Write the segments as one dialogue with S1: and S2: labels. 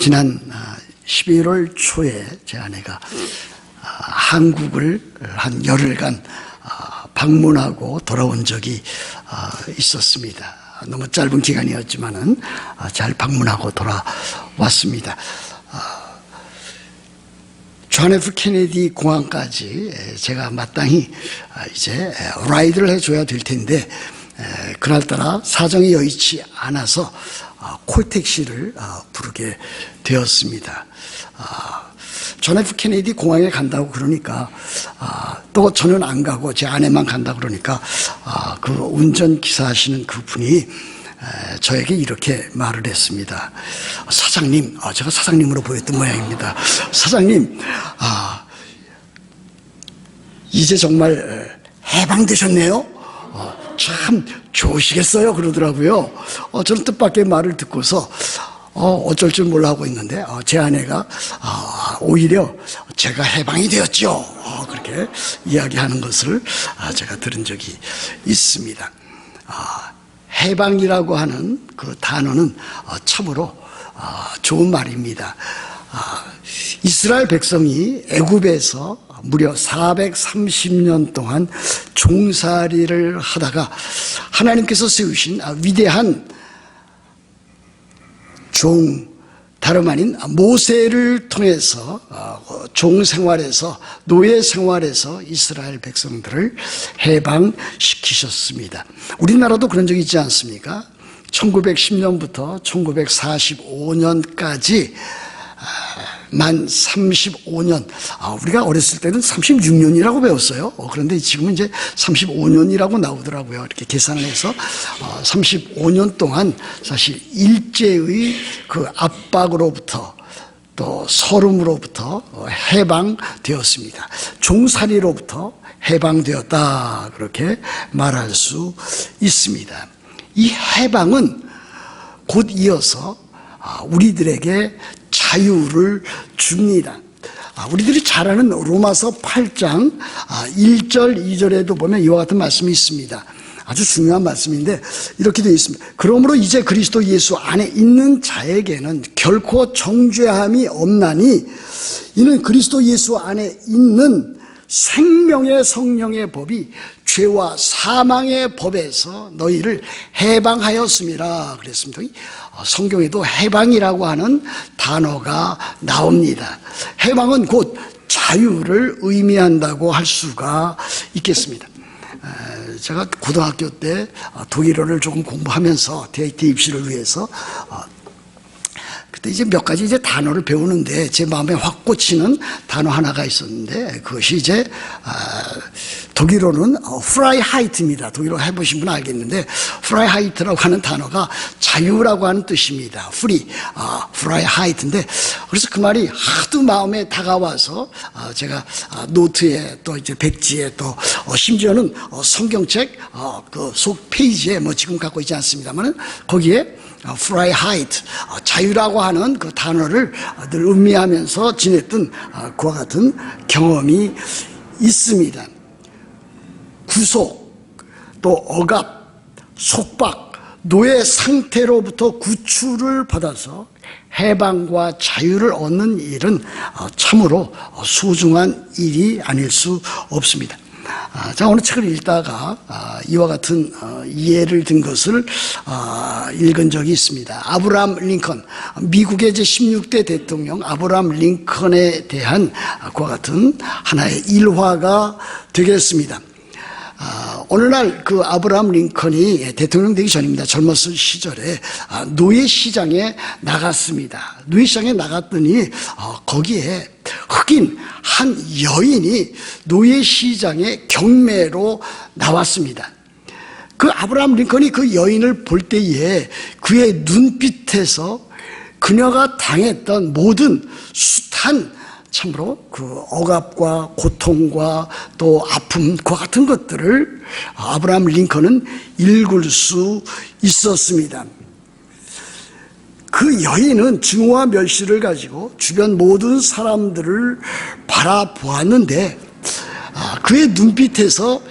S1: 지난 11월 초에 제 아내가 한국을 한 열흘간 방문하고 돌아온 적이 있었습니다. 너무 짧은 기간이었지만은 잘 방문하고 돌아왔습니다. 존 F 케네디 공항까지 제가 마땅히 이제 라이드를 해줘야 될 텐데 그날따라 사정이 여의치 않아서 콜택시를 부르게 되었습니다. 존 F 케네디 공항에 간다고 그러니까 또 저는 안 가고 제 아내만 간다 그러니까 그 운전기사 하시는 그분이 저에게 이렇게 말을 했습니다. 사장님, 제가 사장님으로 보였던 모양입니다. 사장님, 이제 정말 해방되셨네요. 참 좋으시겠어요 그러더라고요. 저는 뜻밖의 말을 듣고서 어쩔 줄 몰라 하고 있는데 제 아내가 오히려 제가 해방이 되었죠 그렇게 이야기하는 것을 제가 들은 적이 있습니다. 해방이라고 하는 그 단어는 참으로 좋은 말입니다. 이스라엘 백성이 애굽에서 무려 430년 동안 종살이를 하다가 하나님께서 세우신 위대한 다름 아닌 모세를 통해서 종생활에서 노예 생활에서 이스라엘 백성들을 해방시키셨습니다. 우리나라도 그런 적이 있지 않습니까? 1910년부터 1945년까지 만 35년, 우리가 어렸을 때는 36년이라고 배웠어요. 그런데 지금은 이제 35년이라고 나오더라고요. 이렇게 계산을 해서 35년 동안 사실 일제의 그 압박으로부터 또 서름으로부터 해방되었습니다. 종살이로부터 해방되었다 그렇게 말할 수 있습니다. 이 해방은 곧 이어서 우리들에게 자유를 줍니다. 우리들이 잘 아는 로마서 8장 1절 2절에도 보면 이와 같은 말씀이 있습니다. 아주 중요한 말씀인데 이렇게 되어 있습니다. 그러므로 이제 그리스도 예수 안에 있는 자에게는 결코 정죄함이 없나니 이는 그리스도 예수 안에 있는 생명의 성령의 법이 죄와 사망의 법에서 너희를 해방하였음이라 그랬습니다. 성경에도 해방이라고 하는 단어가 나옵니다. 해방은 곧 자유를 의미한다고 할 수가 있겠습니다. 제가 고등학교 때 독일어를 조금 공부하면서 대입 입시를 위해서 그때 이제 몇 가지 이제 단어를 배우는데 제 마음에 확 꽂히는 단어 하나가 있었는데 그것이 이제 독일어는 프라이하이트입니다. 독일어 해보신 분은 알겠는데 프라이하이트라고 하는 단어가 자유라고 하는 뜻입니다. 프라이하이트인데 그래서 그 말이 하도 마음에 다가와서 제가 노트에 또 이제 백지에 또 심지어는 성경책 그 속 페이지에 뭐 지금 갖고 있지 않습니다만은 거기에 프라이하이트 자유라고 하는 그 단어를 늘 음미하면서 지냈던 그와 같은 경험이 있습니다. 구속, 또 억압, 속박, 노예 상태로부터 구출을 받아서 해방과 자유를 얻는 일은 참으로 소중한 일이 아닐 수 없습니다. 제가 어느 책을 읽다가 이와 같은 이해를 든 것을 읽은 적이 있습니다. 아브라함 링컨, 미국의 제16대 대통령 아브라함 링컨에 대한 그와 같은 하나의 일화가 되겠습니다. 어느 날 그 아브라함 링컨이 대통령 되기 전입니다. 젊었을 시절에 노예 시장에 나갔습니다. 노예 시장에 나갔더니 거기에 흑인 한 여인이 노예 시장에 경매로 나왔습니다. 그 아브라함 링컨이 그 여인을 볼 때에 그의 눈빛에서 그녀가 당했던 모든 숱한 참으로 그 억압과 고통과 또 아픔 그와 같은 것들을 아브라함 링컨은 읽을 수 있었습니다. 그 여인은 증오와 멸시를 가지고 주변 모든 사람들을 바라보았는데 그의 눈빛에서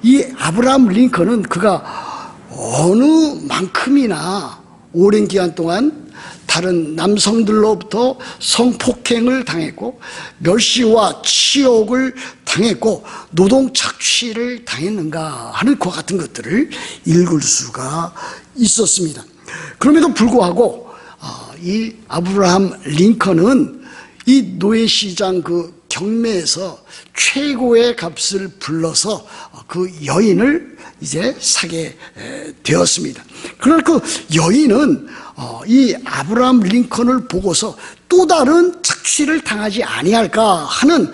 S1: 이 아브라함 링컨은 그가 어느 만큼이나 오랜 기간 동안 다른 남성들로부터 성폭행을 당했고 멸시와 치욕을 당했고 노동 착취를 당했는가 하는 그와 같은 것들을 읽을 수가 있었습니다. 그럼에도 불구하고 이 아브라함 링컨은 이 노예시장 그 경매에서 최고의 값을 불러서 그 여인을 이제 사게 되었습니다. 그러나 그 여인은 이 아브라함 링컨을 보고서 또 다른 착취를 당하지 아니할까 하는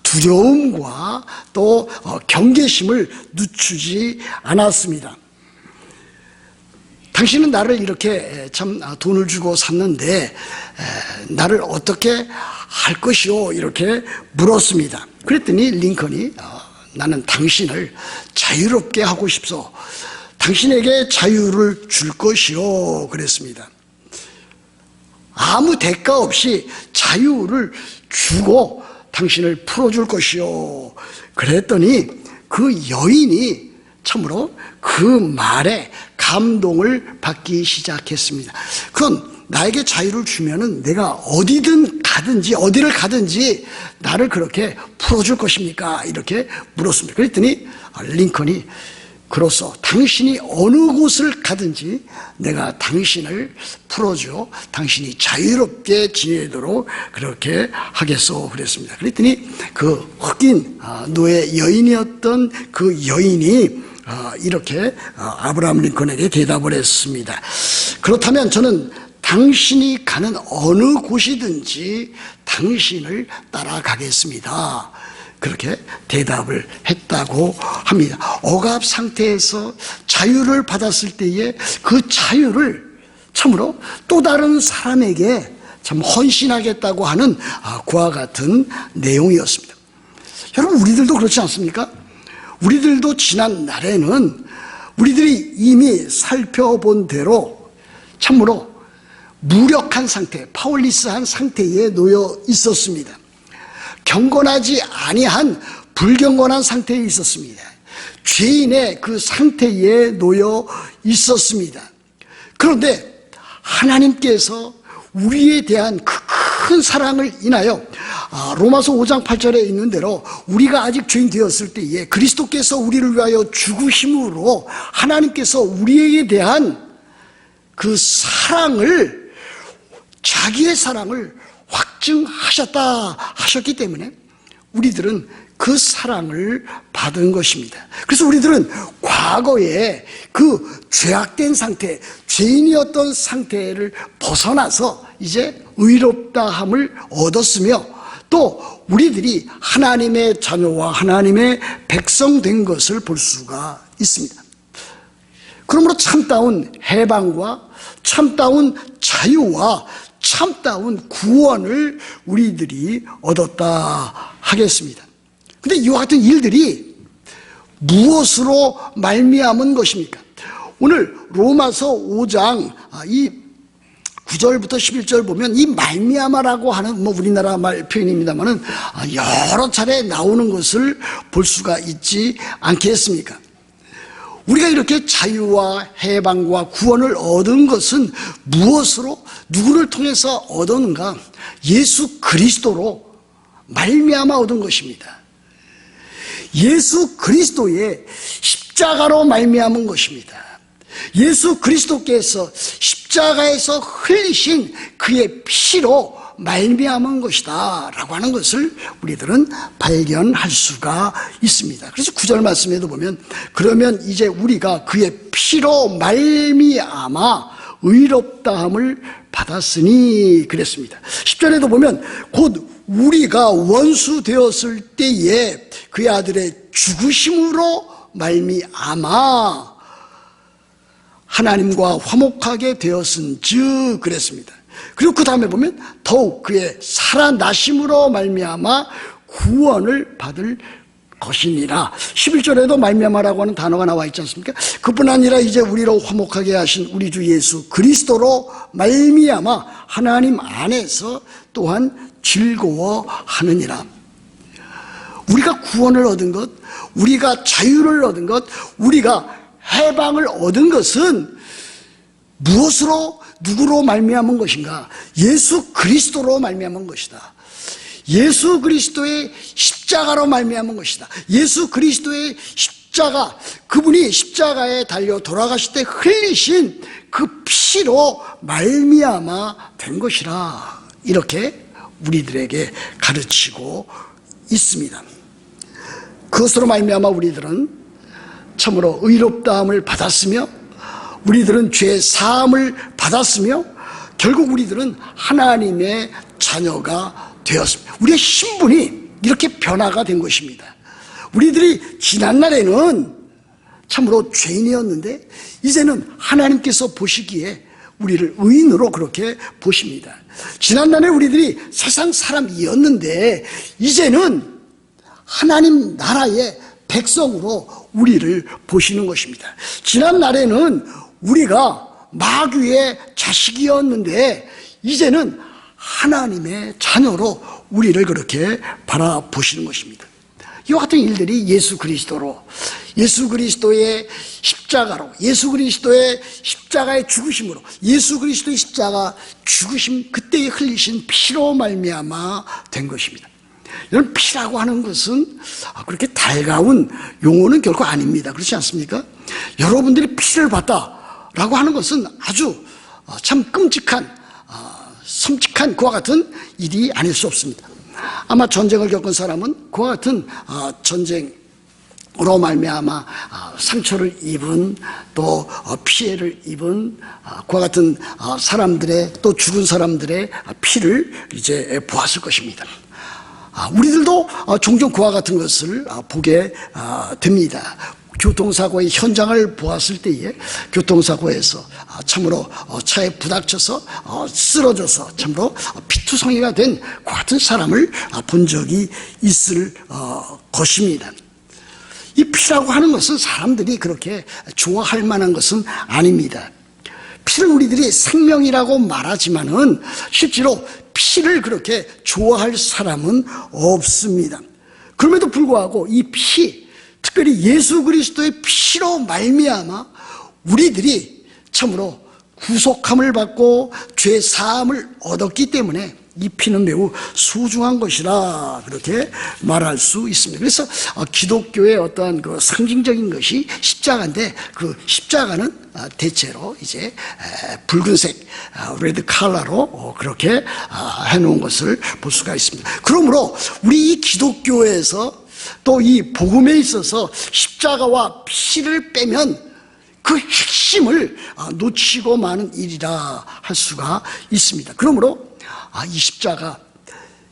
S1: 두려움과 또 경계심을 늦추지 않았습니다. 당신은 나를 이렇게 참 돈을 주고 샀는데 나를 어떻게 할 것이오? 이렇게 물었습니다. 그랬더니 링컨이 나는 당신을 자유롭게 하고 싶소. 당신에게 자유를 줄 것이오. 그랬습니다. 아무 대가 없이 자유를 주고 당신을 풀어줄 것이오. 그랬더니 그 여인이 참으로 그 말에 감동을 받기 시작했습니다. 그럼 나에게 자유를 주면은 내가 어디를 가든지 나를 그렇게 풀어줄 것입니까? 이렇게 물었습니다. 그랬더니 링컨이 그로써 당신이 어느 곳을 가든지 내가 당신을 풀어줘 당신이 자유롭게 지내도록 그렇게 하겠소 그랬습니다. 그랬더니 그 흑인 노예 여인이었던 그 여인이 이렇게 아브라함 링컨에게 대답을 했습니다. 그렇다면 저는 당신이 가는 어느 곳이든지 당신을 따라가겠습니다. 그렇게 대답을 했다고 합니다. 억압 상태에서 자유를 받았을 때에 그 자유를 참으로 또 다른 사람에게 참 헌신하겠다고 하는 그와 같은 내용이었습니다. 여러분, 우리들도 그렇지 않습니까? 우리들도 지난 날에는 우리들이 이미 살펴본 대로 참으로 무력한 상태, 파워리스한 상태에 놓여 있었습니다. 경건하지 아니한 불경건한 상태에 있었습니다. 죄인의 그 상태에 놓여 있었습니다. 그런데 하나님께서 우리에 대한 그 큰 사랑을 인하여 로마서 5장 8절에 있는 대로 우리가 아직 죄인 되었을 때에 그리스도께서 우리를 위하여 죽으심으로 하나님께서 우리에게 대한 그 사랑을, 자기의 사랑을 확증하셨기 때문에 우리들은 그 사랑을 받은 것입니다. 그래서 우리들은 과거에 그 죄악된 상태, 죄인이었던 상태를 벗어나서 이제 의롭다함을 얻었으며 또 우리들이 하나님의 자녀와 하나님의 백성 된 것을 볼 수가 있습니다. 그러므로 참다운 해방과 참다운 자유와 참다운 구원을 우리들이 얻었다 하겠습니다. 근데 이와 같은 일들이 무엇으로 말미암은 것입니까? 오늘 로마서 5장 이 9절부터 11절 보면 이 말미암아라고 하는 우리나라 말 표현입니다만은 여러 차례 나오는 것을 볼 수가 있지 않겠습니까? 우리가 이렇게 자유와 해방과 구원을 얻은 것은 무엇으로, 누구를 통해서 얻었는가? 예수 그리스도로 말미암아 얻은 것입니다. 예수 그리스도의 십자가로 말미암은 것입니다. 예수 그리스도께서 십자가에서 흘리신 그의 피로 말미암은 것이다 라고 하는 것을 우리들은 발견할 수가 있습니다. 그래서 9절 말씀에도 보면 그러면 이제 우리가 그의 피로 말미암아 의롭다함을 받았으니 그랬습니다. 10절에도 보면 곧 우리가 원수 되었을 때에 그의 아들의 죽으심으로 말미암아 하나님과 화목하게 되었은즉 그랬습니다. 그리고 그 다음에 보면 더욱 그의 살아나심으로 말미암아 구원을 받을 것이니라. 11절에도 말미암아라고 하는 단어가 나와 있지 않습니까? 그뿐 아니라 이제 우리로 화목하게 하신 우리 주 예수 그리스도로 말미암아 하나님 안에서 또한 즐거워하느니라. 우리가 구원을 얻은 것, 우리가 자유를 얻은 것, 우리가 해방을 얻은 것은 무엇으로 누구로 말미암은 것인가? 예수 그리스도로 말미암은 것이다. 예수 그리스도의 십자가로 말미암은 것이다. 예수 그리스도의 십자가, 그분이 십자가에 달려 돌아가실 때 흘리신 그 피로 말미암아 된 것이라, 이렇게 우리들에게 가르치고 있습니다. 그것으로 말미암아 우리들은 참으로 의롭다함을 받았으며, 우리들은 죄 사함을 받았으며, 결국 우리들은 하나님의 자녀가 되었습니다. 우리의 신분이 이렇게 변화가 된 것입니다. 우리들이 지난날에는 참으로 죄인이었는데 이제는 하나님께서 보시기에 우리를 의인으로 그렇게 보십니다. 지난날에 우리들이 세상 사람이었는데 이제는 하나님 나라의 백성으로 우리를 보시는 것입니다. 지난날에는 우리가 마귀의 자식이었는데 이제는 하나님의 자녀로 우리를 그렇게 바라보시는 것입니다. 이와 같은 일들이 예수 그리스도로, 예수 그리스도의 십자가로, 예수 그리스도의 십자가의 죽으심으로, 예수 그리스도의 십자가 죽으심, 그때에 흘리신 피로 말미암아 된 것입니다. 여러분, 피라고 하는 것은 그렇게 달가운 용어는 결코 아닙니다. 그렇지 않습니까? 여러분들이 피를 봤다라고 하는 것은 아주 참 끔찍한, 섬찟한 그와 같은 일이 아닐 수 없습니다. 아마 전쟁을 겪은 사람은 그와 같은 전쟁으로 말미암아 상처를 입은, 또 피해를 입은 그와 같은 사람들의, 또 죽은 사람들의 피를 이제 보았을 것입니다. 우리들도 종종 그와 같은 것을 보게 됩니다. 교통사고의 현장을 보았을 때에 교통사고에서 참으로 차에 부닥쳐서 쓰러져서 참으로 피투성이가 된 그 같은 사람을 본 적이 있을 것입니다. 이 피라고 하는 것은 사람들이 그렇게 좋아할 만한 것은 아닙니다. 피를 우리들이 생명이라고 말하지만은 실제로 피를 그렇게 좋아할 사람은 없습니다. 그럼에도 불구하고 이 피, 특별히 예수 그리스도의 피로 말미암아 우리들이 참으로 구속함을 받고 죄 사함을 얻었기 때문에 이 피는 매우 소중한 것이라 그렇게 말할 수 있습니다. 그래서 기독교의 어떠한 그 상징적인 것이 십자가인데, 그 십자가는 대체로 이제 붉은색 레드 컬러로 그렇게 해놓은 것을 볼 수가 있습니다. 그러므로 우리 이 기독교에서 또 이 복음에 있어서 십자가와 피를 빼면 그 핵심을 놓치고 마는 일이라 할 수가 있습니다. 그러므로 이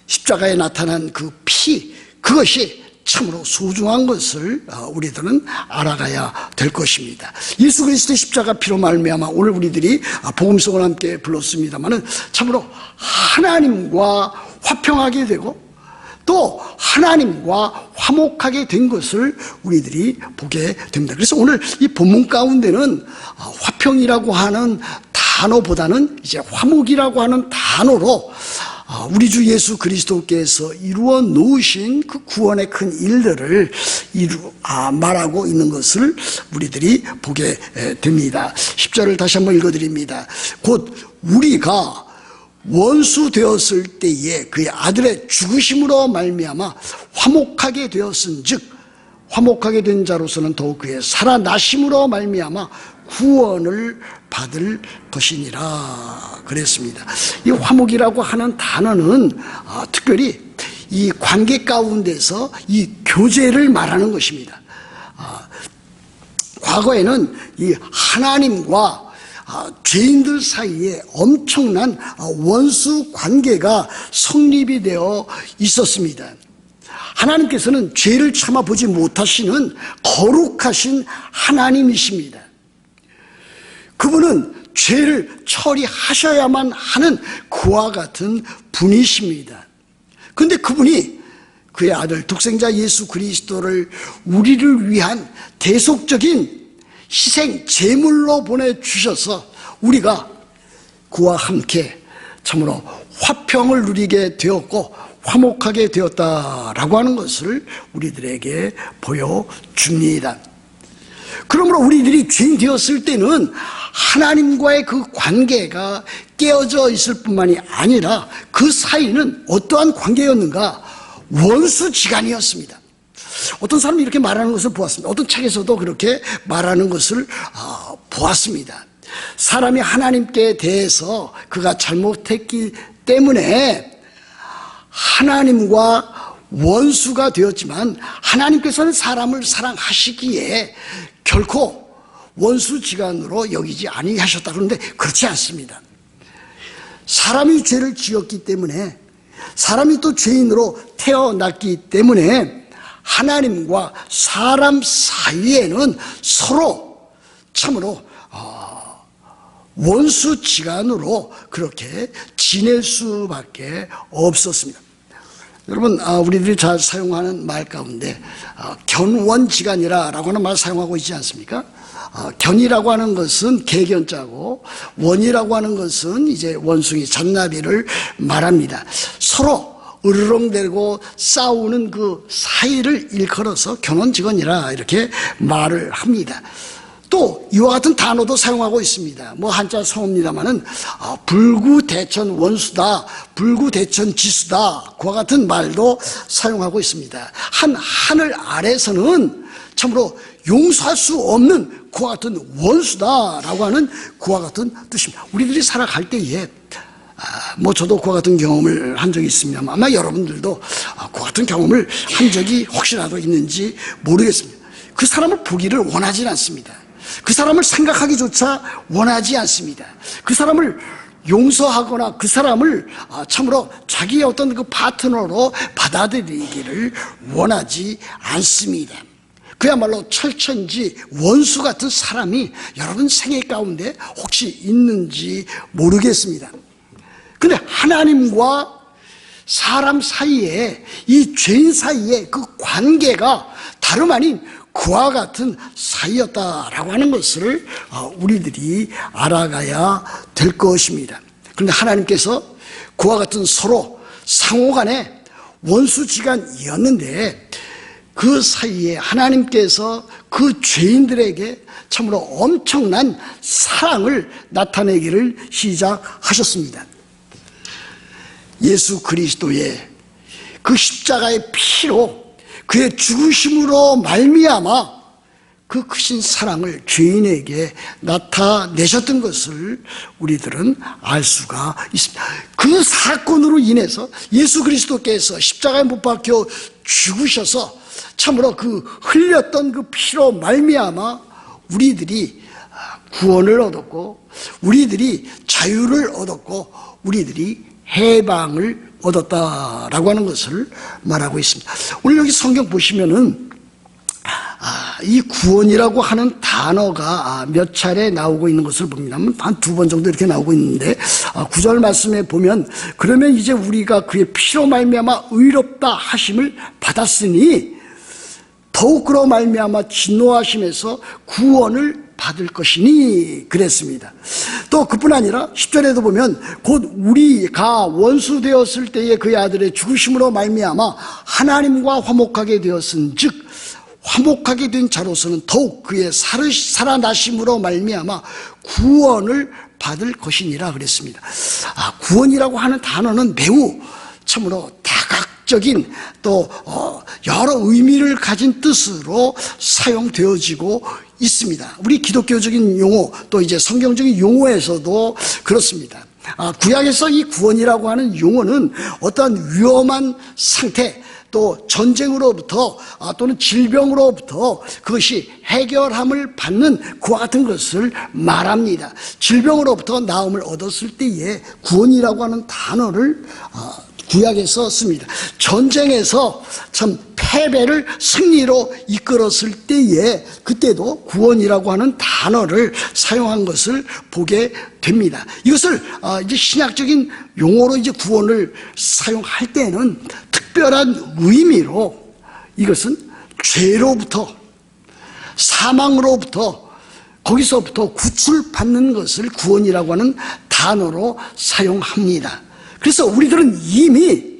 S1: 십자가에 나타난 그 피, 그것이 참으로 소중한 것을 우리들은 알아가야 될 것입니다. 예수 그리스도의 십자가 피로 말미암아 오늘 우리들이 복음송을 함께 불렀습니다마는 참으로 하나님과 화평하게 되고 또 하나님과 화목하게 된 것을 우리들이 보게 됩니다. 그래서 오늘 이 본문 가운데는 화평이라고 하는 단어보다는 이제 화목이라고 하는 단어로 우리 주 예수 그리스도께서 이루어 놓으신 그 구원의 큰 일들을 말하고 있는 것을 우리들이 보게 됩니다. 10절을 다시 한번 읽어드립니다. 곧 우리가 원수 되었을 때에 그의 아들의 죽으심으로 말미암아 화목하게 되었은즉 화목하게 된 자로서는 더욱 그의 살아나심으로 말미암아 구원을 받을 것이니라 그랬습니다. 이 화목이라고 하는 단어는 특별히 이 관계 가운데서 이 교제를 말하는 것입니다. 과거에는 이 하나님과 죄인들 사이에 엄청난 원수 관계가 성립이 되어 있었습니다. 하나님께서는 죄를 참아보지 못하시는 거룩하신 하나님이십니다. 그분은 죄를 처리하셔야만 하는 그와 같은 분이십니다. 그런데 그분이 그의 아들 독생자 예수 그리스도를 우리를 위한 대속적인 희생 제물로 보내주셔서 우리가 그와 함께 참으로 화평을 누리게 되었고 화목하게 되었다라고 하는 것을 우리들에게 보여줍니다. 그러므로 우리들이 죄인 되었을 때는 하나님과의 그 관계가 깨어져 있을 뿐만이 아니라 그 사이는 어떠한 관계였는가? 원수지간이었습니다. 어떤 사람이 이렇게 말하는 것을 보았습니다. 어떤 책에서도 그렇게 말하는 것을 보았습니다. 사람이 하나님께 대해서 그가 잘못했기 때문에 하나님과 원수가 되었지만 하나님께서는 사람을 사랑하시기에 결코 원수지간으로 여기지 아니하셨다. 그런데 그렇지 않습니다. 사람이 죄를 지었기 때문에, 사람이 또 죄인으로 태어났기 때문에 하나님과 사람 사이에는 서로 참으로 원수지간으로 그렇게 지낼 수밖에 없었습니다. 여러분, 우리들이 잘 사용하는 말 가운데 견원지간이라고 하는 말 사용하고 있지 않습니까? 견이라고 하는 것은 개견자고, 원이라고 하는 것은 이제 원숭이, 잔나비를 말합니다. 서로 으르렁대고 싸우는 그 사이를 일컬어서 견원지간이라 이렇게 말을 합니다. 또 이와 같은 단어도 사용하고 있습니다. 뭐 한자 성어입니다마는 불구대천 원수다, 불구대천지수다, 그와 같은 말도 사용하고 있습니다. 한 하늘 아래서는 참으로 용서할 수 없는 그와 같은 원수다라고 하는 그와 같은 뜻입니다. 우리들이 살아갈 때에 뭐 저도 그와 같은 경험을 한 적이 있습니다만 아마 여러분들도 그와 같은 경험을 한 적이 혹시라도 있는지 모르겠습니다. 그 사람을 보기를 원하지 않습니다. 그 사람을 생각하기조차 원하지 않습니다. 그 사람을 용서하거나 그 사람을 참으로 자기의 어떤 그 파트너로 받아들이기를 원하지 않습니다. 그야말로 철천지 원수 같은 사람이 여러분 생애 가운데 혹시 있는지 모르겠습니다. 근데 하나님과 사람 사이에, 이 죄인 사이에 그 관계가 다름 아닌 그와 같은 사이였다라고 하는 것을 우리들이 알아가야 될 것입니다. 그런데 하나님께서 그와 같은 서로 상호간에 원수지간이었는데 그 사이에 하나님께서 그 죄인들에게 참으로 엄청난 사랑을 나타내기를 시작하셨습니다. 예수 그리스도의 그 십자가의 피로, 그의 죽으심으로 말미암아 그 크신 사랑을 죄인에게 나타내셨던 것을 우리들은 알 수가 있습니다. 그 사건으로 인해서 예수 그리스도께서 십자가에 못 박혀 죽으셔서 참으로 그 흘렸던 그 피로 말미암아 우리들이 구원을 얻었고, 우리들이 자유를 얻었고, 우리들이 해방을 얻었다라고 하는 것을 말하고 있습니다. 오늘 여기 성경 보시면은 이 구원이라고 하는 단어가 몇 차례 나오고 있는 것을 봅니다. 한 2번 정도 이렇게 나오고 있는데 9절 말씀에 보면, 그러면 이제 우리가 그의 피로 말미암아 의롭다 하심을 받았으니 더욱 그로 말미암아 진노하심에서 구원을 받을 것이니 그랬습니다. 또 그뿐 아니라 10절에도 보면 곧 우리가 원수 되었을 때에 그의 아들의 죽으심으로 말미암아 하나님과 화목하게 되었은즉 화목하게 된 자로서는 더욱 그의 살아나심으로 말미암아 구원을 받을 것이니라 그랬습니다. 구원이라고 하는 단어는 매우 참으로 다각적인 또 여러 의미를 가진 뜻으로 사용되어지고 있습니다. 우리 기독교적인 용어, 또 이제 성경적인 용어에서도 그렇습니다. 구약에서 이 구원이라고 하는 용어는 어떠한 위험한 상태, 또 전쟁으로부터 또는 질병으로부터 그것이 해결함을 받는 그와 같은 것을 말합니다. 질병으로부터 나음을 얻었을 때에 구원이라고 하는 단어를 구약에서 씁니다. 전쟁에서 참 패배를 승리로 이끌었을 때에 그때도 구원이라고 하는 단어를 사용한 것을 보게 됩니다. 이것을 이제 신약적인 용어로 이제 구원을 사용할 때는 특별한 의미로 이것은 죄로부터, 사망으로부터, 거기서부터 구출받는 것을 구원이라고 하는 단어로 사용합니다. 그래서 우리들은 이미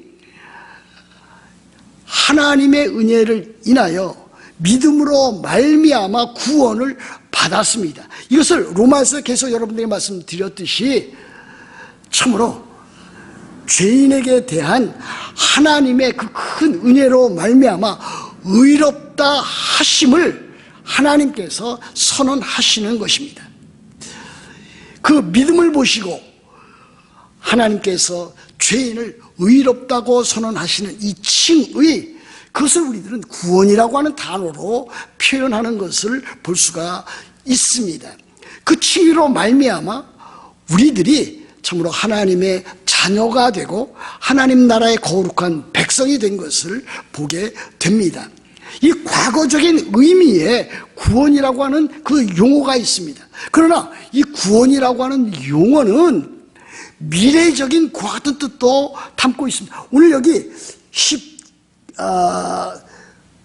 S1: 하나님의 은혜를 인하여 믿음으로 말미암아 구원을 받았습니다. 이것을 로마에서 계속 여러분들에게 말씀드렸듯이 참으로 죄인에게 대한 하나님의 그 큰 은혜로 말미암아 의롭다 하심을 하나님께서 선언하시는 것입니다. 그 믿음을 보시고 하나님께서 죄인을 의롭다고 선언하시는 이 칭의, 그것을 우리들은 구원이라고 하는 단어로 표현하는 것을 볼 수가 있습니다. 그 칭의로 말미암아 우리들이 참으로 하나님의 자녀가 되고 하나님 나라의 거룩한 백성이 된 것을 보게 됩니다. 이 과거적인 의미의 구원이라고 하는 그 용어가 있습니다. 그러나 이 구원이라고 하는 용어는 미래적인 그와 같은 뜻도 담고 있습니다. 오늘 여기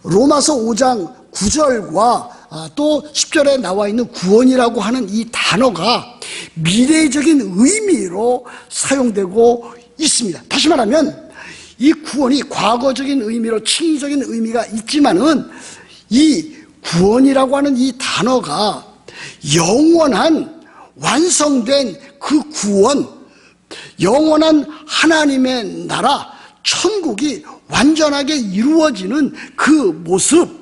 S1: 로마서 5장 9절과 또 10절에 나와 있는 구원이라고 하는 이 단어가 미래적인 의미로 사용되고 있습니다. 다시 말하면 이 구원이 과거적인 의미로 칭의적인 의미가 있지만은 이 구원이라고 하는 이 단어가 영원한 완성된 그 구원, 영원한 하나님의 나라, 천국이 완전하게 이루어지는 그 모습,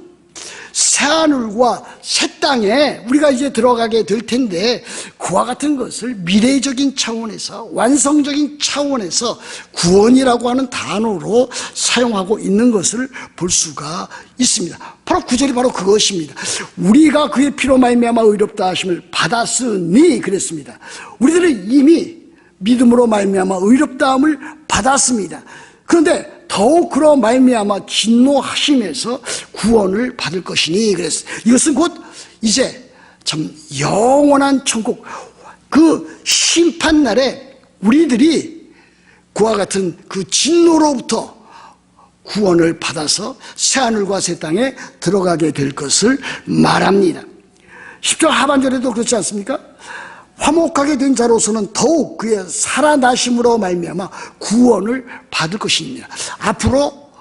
S1: 새하늘과 새 땅에 우리가 이제 들어가게 될 텐데, 그와 같은 것을 미래적인 차원에서, 완성적인 차원에서 구원이라고 하는 단어로 사용하고 있는 것을 볼 수가 있습니다. 바로 9절이 바로 그것입니다. 우리가 그의 피로 말미암아 의롭다 하심을 받았으니 그랬습니다. 우리들은 이미 믿음으로 말미암아 의롭다함을 받았습니다. 그런데 더욱 그로 말미암아 진노하심에서 구원을 받을 것이니 그랬어요. 이것은 곧 이제 참 영원한 천국, 그 심판날에 우리들이 그와 같은 그 진노로부터 구원을 받아서 새하늘과 새 땅에 들어가게 될 것을 말합니다. 10절 하반절에도 그렇지 않습니까? 화목하게 된 자로서는 더욱 그의 살아나심으로 말미암아 구원을 받을 것입니다. 앞으로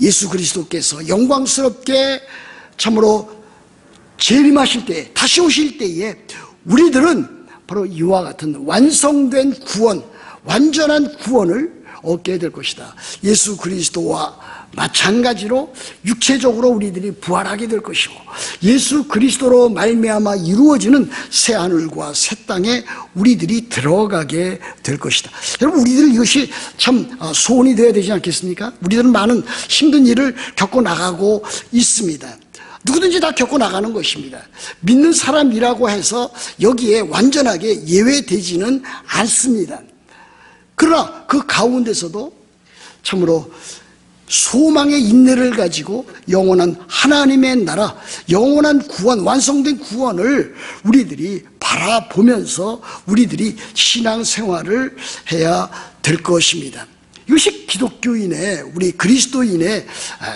S1: 예수 그리스도께서 영광스럽게 참으로 재림하실 때, 다시 오실 때에 우리들은 바로 이와 같은 완성된 구원, 완전한 구원을 얻게 될 것이다. 예수 그리스도와 마찬가지로 육체적으로 우리들이 부활하게 될 것이고, 예수 그리스도로 말미암아 이루어지는 새 하늘과 새 땅에 우리들이 들어가게 될 것이다. 여러분, 우리들 이것이 참 소원이 되어야 되지 않겠습니까? 우리들은 많은 힘든 일을 겪고 나가고 있습니다. 누구든지 다 겪고 나가는 것입니다. 믿는 사람이라고 해서 여기에 완전하게 예외되지는 않습니다. 그러나 그 가운데서도 참으로 소망의 인내를 가지고 영원한 하나님의 나라, 영원한 구원, 완성된 구원을 우리들이 바라보면서 우리들이 신앙생활을 해야 될 것입니다. 이것이 기독교인의, 우리 그리스도인의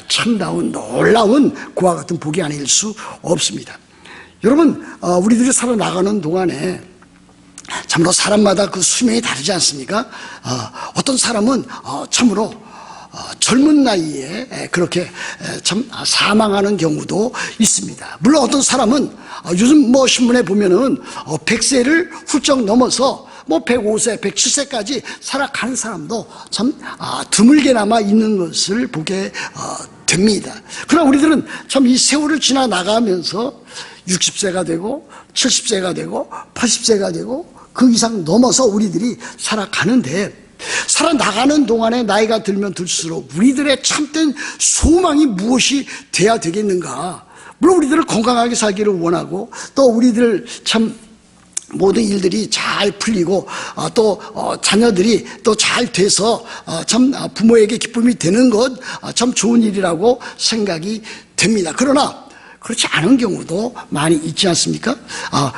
S1: 참다운 놀라운 그와 같은 복이 아닐 수 없습니다. 여러분, 우리들이 살아나가는 동안에 참으로 사람마다 그 수명이 다르지 않습니까? 어떤 사람은 참으로 젊은 나이에 그렇게 참 사망하는 경우도 있습니다. 물론 어떤 사람은 요즘 뭐 신문에 보면은 100세를 훌쩍 넘어서 뭐 105세, 107세까지 살아가는 사람도 참 드물게나마 있는 것을 보게 됩니다. 그러나 우리들은 참 이 세월을 지나 나가면서 60세가 되고 70세가 되고 80세가 되고 그 이상 넘어서 우리들이 살아가는데, 살아나가는 동안에 나이가 들면 들수록 우리들의 참된 소망이 무엇이 돼야 되겠는가? 물론 우리들을 건강하게 살기를 원하고, 또 우리들 참 모든 일들이 잘 풀리고 또 자녀들이 또 잘 돼서 참 부모에게 기쁨이 되는 것 참 좋은 일이라고 생각이 됩니다. 그러나 그렇지 않은 경우도 많이 있지 않습니까?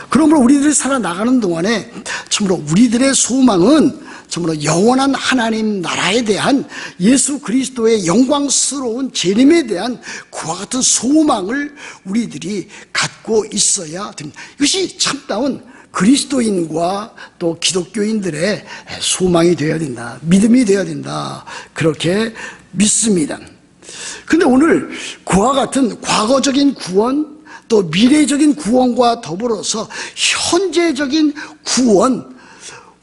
S1: 그러므로 우리들이 살아나가는 동안에 참으로 우리들의 소망은 참으로 영원한 하나님 나라에 대한, 예수 그리스도의 영광스러운 재림에 대한 그와 같은 소망을 우리들이 갖고 있어야 됩니다. 이것이 참다운 그리스도인과 또 기독교인들의 소망이 되어야 된다, 믿음이 되어야 된다, 그렇게 믿습니다. 근데 오늘 그와 같은 과거적인 구원, 또 미래적인 구원과 더불어서 현재적인 구원,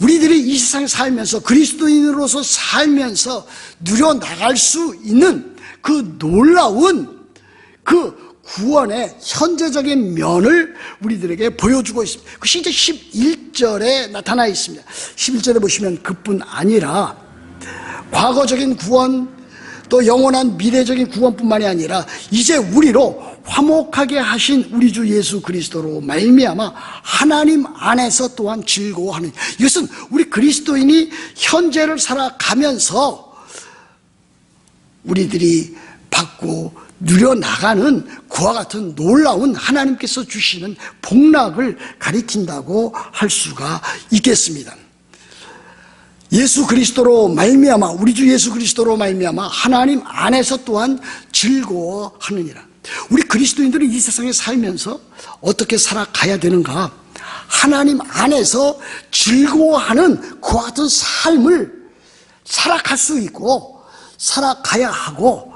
S1: 우리들이 이 세상에 살면서 그리스도인으로서 살면서 누려나갈 수 있는 그 놀라운 그 구원의 현재적인 면을 우리들에게 보여주고 있습니다. 그 시제 11절에 나타나 있습니다. 11절에 보시면 그뿐 아니라 과거적인 구원, 또 영원한 미래적인 구원뿐만이 아니라 이제 우리로 화목하게 하신 우리 주 예수 그리스도로 말미암아 하나님 안에서 또한 즐거워하는, 이것은 우리 그리스도인이 현재를 살아가면서 우리들이 받고 누려나가는 그와 같은 놀라운 하나님께서 주시는 복락을 가리킨다고 할 수가 있겠습니다. 예수 그리스도로 말미암아, 우리 주 예수 그리스도로 말미암아 하나님 안에서 또한 즐거워하느니라. 우리 그리스도인들은 이 세상에 살면서 어떻게 살아가야 되는가? 하나님 안에서 즐거워하는 그와 같은 삶을 살아갈 수 있고 살아가야 하고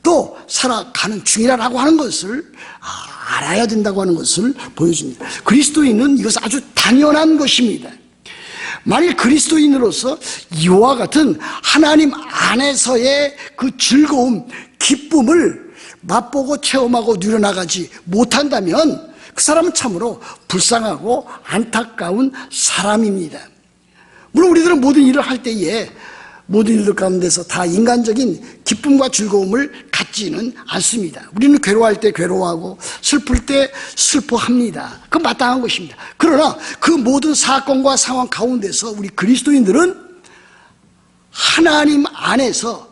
S1: 또 살아가는 중이라고 하는 것을 알아야 된다고 하는 것을 보여줍니다. 그리스도인은 이것은 아주 당연한 것입니다. 만일 그리스도인으로서 이와 같은 하나님 안에서의 그 즐거움, 기쁨을 맛보고 체험하고 누려나가지 못한다면 그 사람은 참으로 불쌍하고 안타까운 사람입니다. 물론 우리들은 모든 일을 할 때에 모든 일들 가운데서 다 인간적인 기쁨과 즐거움을 갖지는 않습니다. 우리는 괴로워할 때 괴로워하고 슬플 때 슬퍼합니다. 그건 마땅한 것입니다. 그러나 그 모든 사건과 상황 가운데서 우리 그리스도인들은 하나님 안에서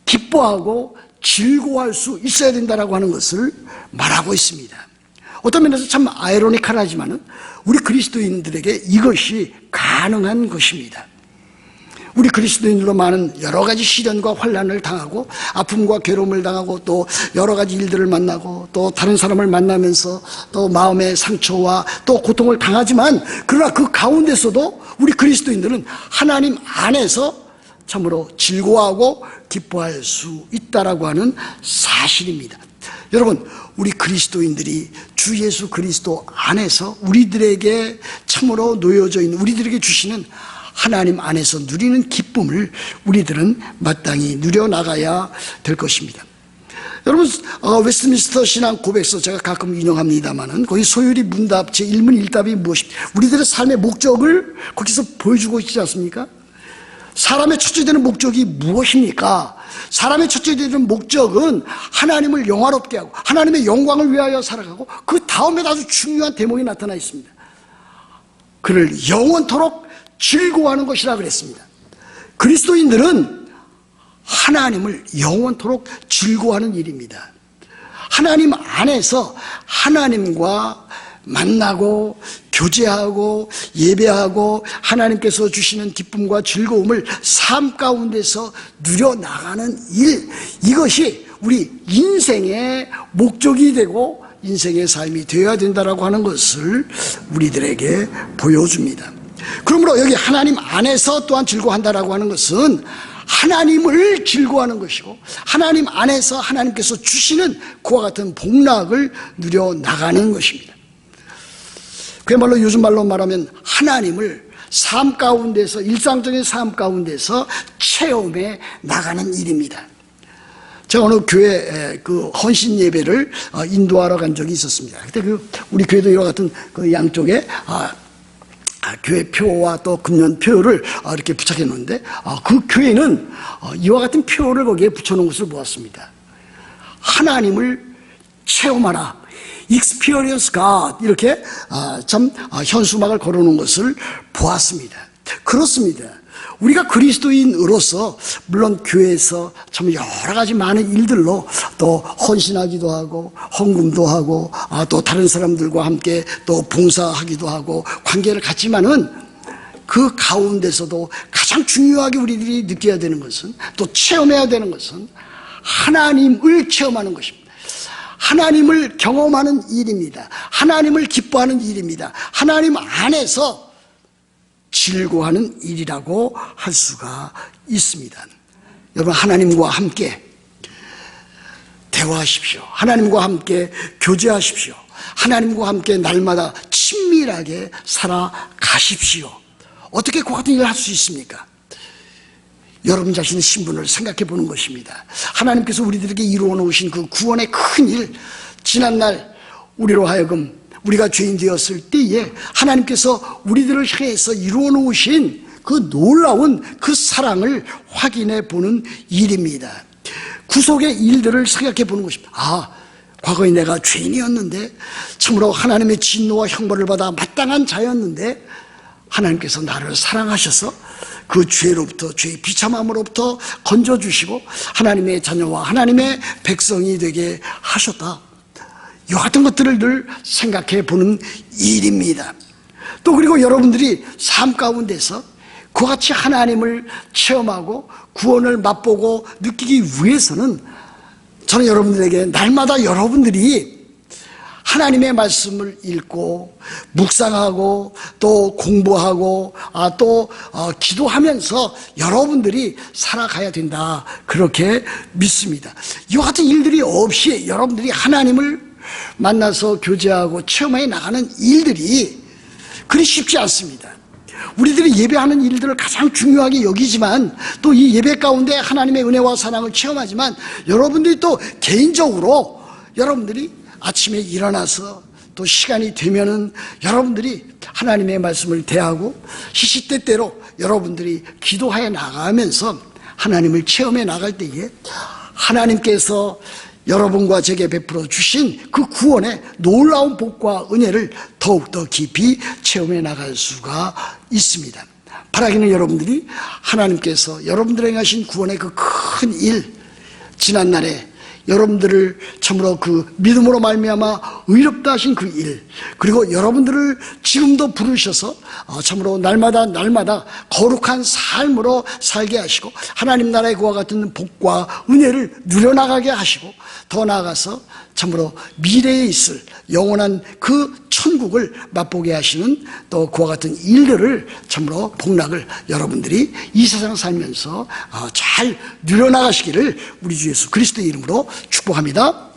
S1: 기뻐하고 즐거워할 수 있어야 된다고 하는 것을 말하고 있습니다. 어떤 면에서 참 아이러니컬하지만 우리 그리스도인들에게 이것이 가능한 것입니다. 우리 그리스도인들로 많은 여러 가지 시련과 환난을 당하고 아픔과 괴로움을 당하고 또 여러 가지 일들을 만나고 또 다른 사람을 만나면서 또 마음의 상처와 또 고통을 당하지만 그러나 그 가운데서도 우리 그리스도인들은 하나님 안에서 참으로 즐거워하고 기뻐할 수 있다라고 하는 사실입니다. 여러분, 우리 그리스도인들이 주 예수 그리스도 안에서 우리들에게 참으로 놓여져 있는, 우리들에게 주시는 하나님 안에서 누리는 기쁨을 우리들은 마땅히 누려나가야 될 것입니다. 여러분, 웨스트민스터 신앙 고백서 제가 가끔 인용합니다만은 거기 소유리 문답 제1문 1답이 무엇입니까? 우리들의 삶의 목적을 거기서 보여주고 있지 않습니까? 사람의 첫째 되는 목적이 무엇입니까? 사람의 첫째 되는 목적은 하나님을 영화롭게 하고 하나님의 영광을 위하여 살아가고 그 다음에 아주 중요한 대목이 나타나 있습니다. 그를 영원토록 즐거워하는 것이라 그랬습니다. 그리스도인들은 하나님을 영원토록 즐거워하는 일입니다. 하나님 안에서 하나님과 만나고 교제하고 예배하고 하나님께서 주시는 기쁨과 즐거움을 삶 가운데서 누려나가는 일, 이것이 우리 인생의 목적이 되고 인생의 삶이 되어야 된다고 하는 것을 우리들에게 보여줍니다. 그러므로 여기 하나님 안에서 또한 즐거워한다라고 하는 것은 하나님을 즐거워하는 것이고 하나님 안에서 하나님께서 주시는 그와 같은 복락을 누려나가는 것입니다. 그야말로 요즘 말로 말하면 하나님을 삶 가운데서, 일상적인 삶 가운데서 체험해 나가는 일입니다. 제가 어느 교회 그 헌신 예배를 인도하러 간 적이 있었습니다. 그때 우리 교회도 이와 같은 그 양쪽에 교회 표와 또 금년 표를 이렇게 부착해 놓는데 그 교회는 이와 같은 표를 거기에 붙여놓은 것을 보았습니다. 하나님을 체험하라, Experience God, 이렇게 참 현수막을 걸어놓은 것을 보았습니다. 그렇습니다. 우리가 그리스도인으로서 물론 교회에서 참 여러 가지 많은 일들로 또 헌신하기도 하고 헌금도 하고 또 다른 사람들과 함께 또 봉사하기도 하고 관계를 갖지만은 그 가운데서도 가장 중요하게 우리들이 느껴야 되는 것은, 또 체험해야 되는 것은 하나님을 체험하는 것입니다. 하나님을 경험하는 일입니다. 하나님을 기뻐하는 일입니다. 하나님 안에서 즐거워하는 일이라고 할 수가 있습니다. 여러분, 하나님과 함께 대화하십시오. 하나님과 함께 교제하십시오. 하나님과 함께 날마다 친밀하게 살아가십시오. 어떻게 그 같은 일을 할 수 있습니까? 여러분 자신의 신분을 생각해 보는 것입니다. 하나님께서 우리들에게 이루어 놓으신 그 구원의 큰 일, 지난날 우리로 하여금 우리가 죄인 되었을 때에 하나님께서 우리들을 향해서 이루어 놓으신 그 놀라운 그 사랑을 확인해 보는 일입니다. 구속의 일들을 생각해 보는 것입니다. 과거에 내가 죄인이었는데, 참으로 하나님의 진노와 형벌을 받아 마땅한 자였는데 하나님께서 나를 사랑하셔서 그 죄로부터, 죄의 비참함으로부터 건져주시고 하나님의 자녀와 하나님의 백성이 되게 하셨다. 이 같은 것들을 늘 생각해 보는 일입니다. 또 그리고 여러분들이 삶 가운데서 그와 같이 하나님을 체험하고 구원을 맛보고 느끼기 위해서는 저는 여러분들에게 날마다 여러분들이 하나님의 말씀을 읽고 묵상하고 또 공부하고 또 기도하면서 여러분들이 살아가야 된다, 그렇게 믿습니다. 이와 같은 일들이 없이 여러분들이 하나님을 만나서 교제하고 체험해 나가는 일들이 그리 쉽지 않습니다. 우리들이 예배하는 일들을 가장 중요하게 여기지만 또 이 예배 가운데 하나님의 은혜와 사랑을 체험하지만 여러분들이 또 개인적으로 여러분들이 아침에 일어나서 또 시간이 되면은 여러분들이 하나님의 말씀을 대하고 시시때때로 여러분들이 기도하여 나가면서 하나님을 체험해 나갈 때에 하나님께서 여러분과 제게 베풀어 주신 그 구원의 놀라운 복과 은혜를 더욱더 깊이 체험해 나갈 수가 있습니다. 바라기는 여러분들이 하나님께서 여러분들에게 하신 구원의 그 큰 일, 지난날에 여러분들을 참으로 그 믿음으로 말미암아 의롭다 하신 그 일, 그리고 여러분들을 지금도 부르셔서 참으로 날마다 거룩한 삶으로 살게 하시고 하나님 나라의 그와 같은 복과 은혜를 누려나가게 하시고 더 나아가서 참으로 미래에 있을 영원한 그 천국을 맛보게 하시는 또 그와 같은 일들을 참으로 복락을 여러분들이 이 세상 살면서 잘 누려나가시기를 우리 주 예수 그리스도의 이름으로 축복합니다.